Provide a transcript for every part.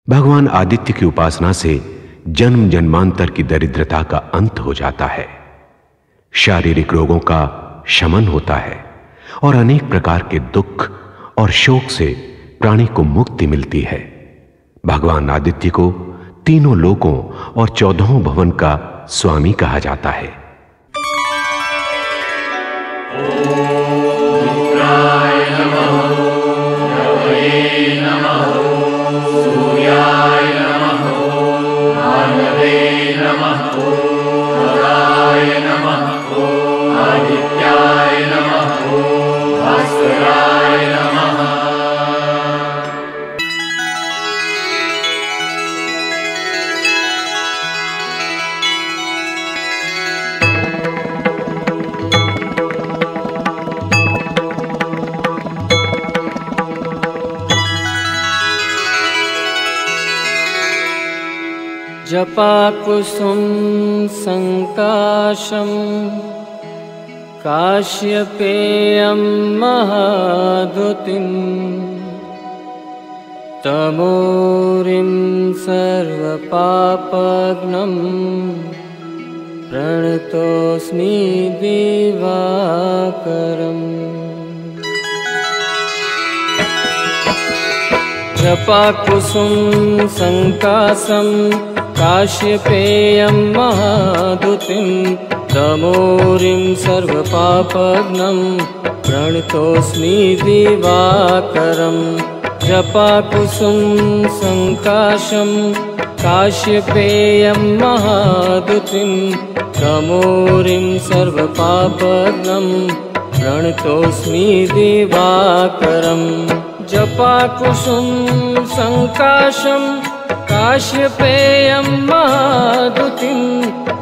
भगवान आदित्य की उपासना से जन्म जन्मांतर की दरिद्रता का अंत हो जाता है, शारीरिक रोगों का शमन होता है और अनेक प्रकार के दुख और शोक से प्राणी को मुक्ति मिलती है। भगवान आदित्य को तीनों लोकों और 14 भवन का स्वामी कहा जाता है। जपाकुसुम संकाशम काश्यपेयं महाद्युतिं तमोरिं सर्वपापघ्नं प्रणतोऽस्मि दिवाकरम्। जपाकुसुम संकाशम काश्यपेयं महाद्युतिं तमोरिं सर्वपापघ्नं प्रणतोऽस्मि दिवाकरम्। जपाकुसुम संकाशं काश्यपेयं महाद्युतिं तमोरिं सर्वपापघ्नं प्रणतोऽस्मि दिवाकरम्। जपाकुसुम संकाशं काश्यपेयं महाद्युतिं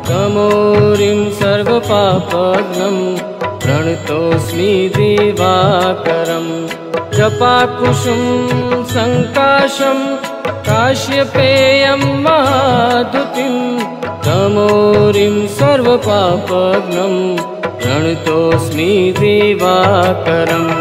तमोरिं सर्वपापघ्नं प्रणतोऽस्मि दिवाकरम्। जपाकुसुम संकाशं काश्यपेयं महाद्युतिं तमोरिं सर्वपापघ्नं प्रणतोऽस्मि दिवाकरम्।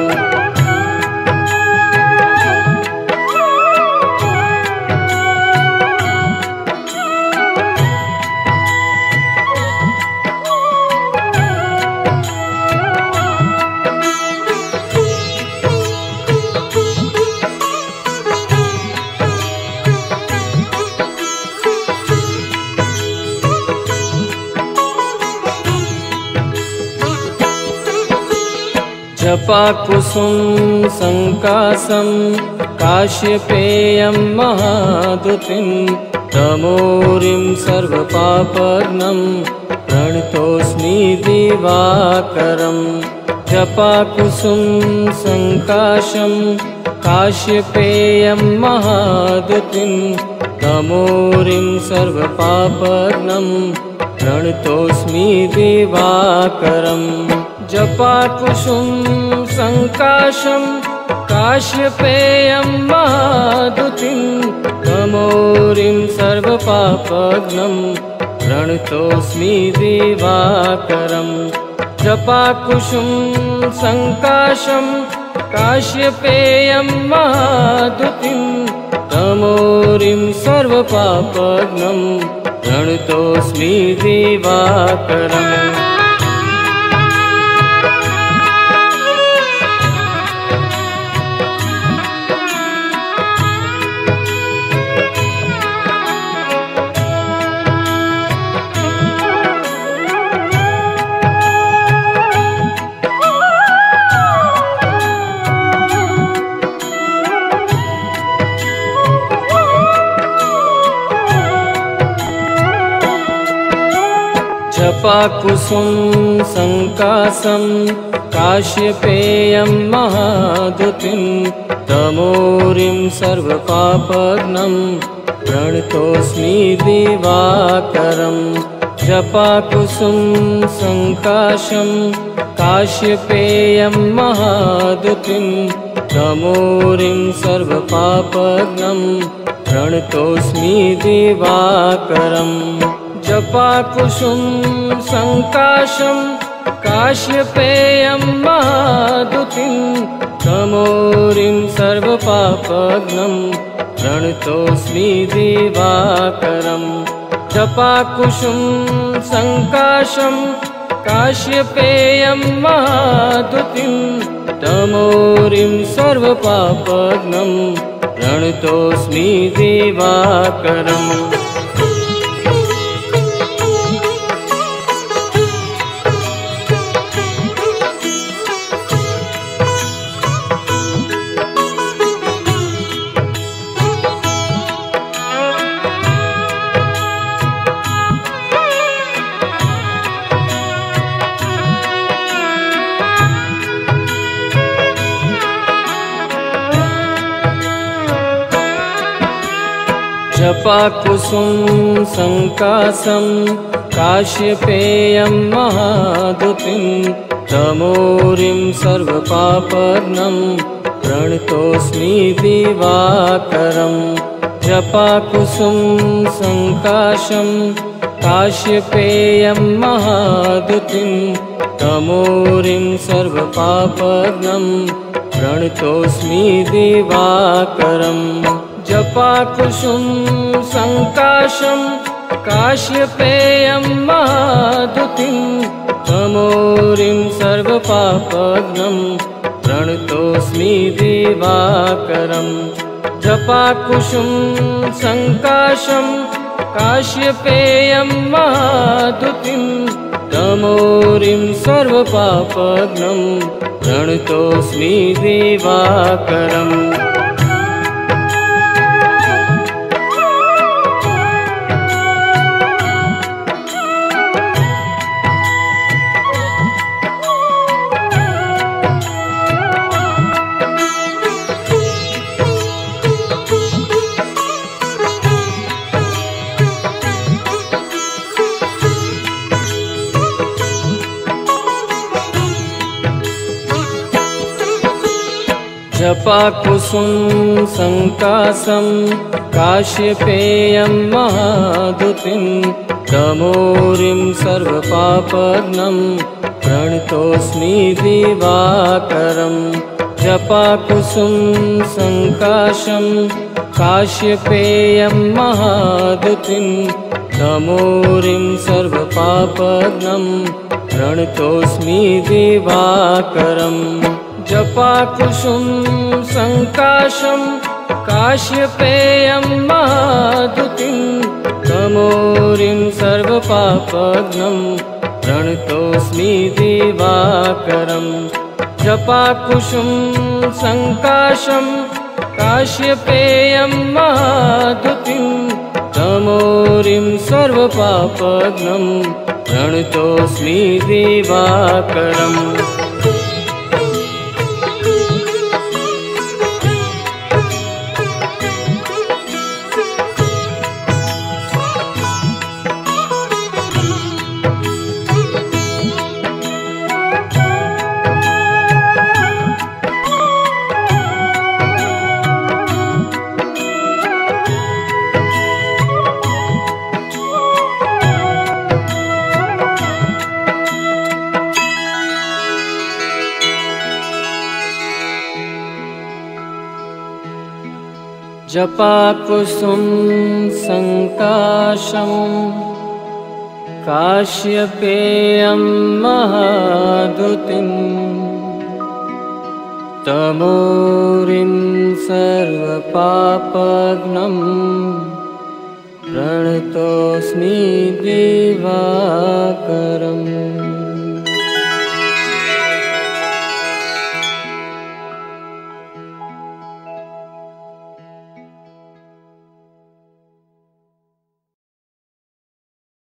जपाकुसुम संकाशं काश्यपेयं महाद्युतिं तमोरिं सर्वपापघ्नं प्रणतोऽस्मि दिवाकरम्। जपाकुसुम संकाशं काश्यपेयं महाद्युतिं तमोरिं सर्वपापघ्नं प्रणतोऽस्मि दिवाकरम्। जपाकुसुम संकाशं काश्यपेयं महाद्युतिं तमोरिं सर्वपापघ्नं प्रणतोऽस्मि दिवाकरम्। जपाकुसुम संकाशं काश्यपेयं महाद्युतिं तमोरिं सर्वपापघ्नं प्रणतोऽस्मि दिवाकरम्। जपाकुसुम संकाशं काश्यपेयं महाद्युतिं तमोरिं सर्वपापघ्नं प्रणतोऽस्मि दिवाकरम्। जपाकुसुम संकाशं काश्यपेयं महाद्युतिं तमोरिं सर्वपापघ्नं प्रणतोऽस्मि दिवाकरम्। जपाकुसुम संकाशं काश्यपेयं महाद्युतिं तमोरिं सर्वपापघ्नं प्रणतोऽस्मि दिवाकरं जपाकुसुम संकाशं काश्यपेयं महाद्युतिं तमोरिं सर्वपापघ्नं प्रणतोऽस्मि दिवाकरम् जपाकुसुम संकाशं काश्यपेयं महाद्युतिं तमोरिं सर्वपापघ्नं प्रणतोऽस्मि दिवाकरं जपाकुसुम संकाशं काश्यपेयं महाद्युतिं तमोरिं सर्वपापघ्नं प्रणतोऽस्मि दिवाकरम् जपाकुसुम संकाशं काश्यपेयं महाद्युतिं तमोरिं सर्वपापघ्नं प्रणतोऽस्मि दिवाकरं जपाकुसुम संकाशं काश्यपेयं महाद्युतिं तमोरिं सर्वपापघ्नं प्रणतोऽस्मि दिवाकरम् जपाकुसुम संकाशं काश्यपेयं महाद्युतिं तमोरिं सर्वपापघ्नं प्रणतोऽस्मि दिवाकरं जपाकुसुम संकाशं काश्यपेयं महाद्युतिं तमोरिं सर्वपापघ्नं प्रणतोऽस्मि दिवाकरम् जपाकुसुम संकाशं काश्यपेयं महाद्युतिं तमोरिं सर्वपापघ्नं प्रणतोऽस्मि दिवाकरं जपाकुसुम संकाशं काश्यपेयं महाद्युतिं तमोरिं सर्वपापघ्नं प्रणतोऽस्मि दिवाकरम् जपाकुसुम संकाशं काश्यपेयं महाद्युतिं तमोरिं सर्वपापघ्नं प्रणतोऽस्मि दिवाकरम्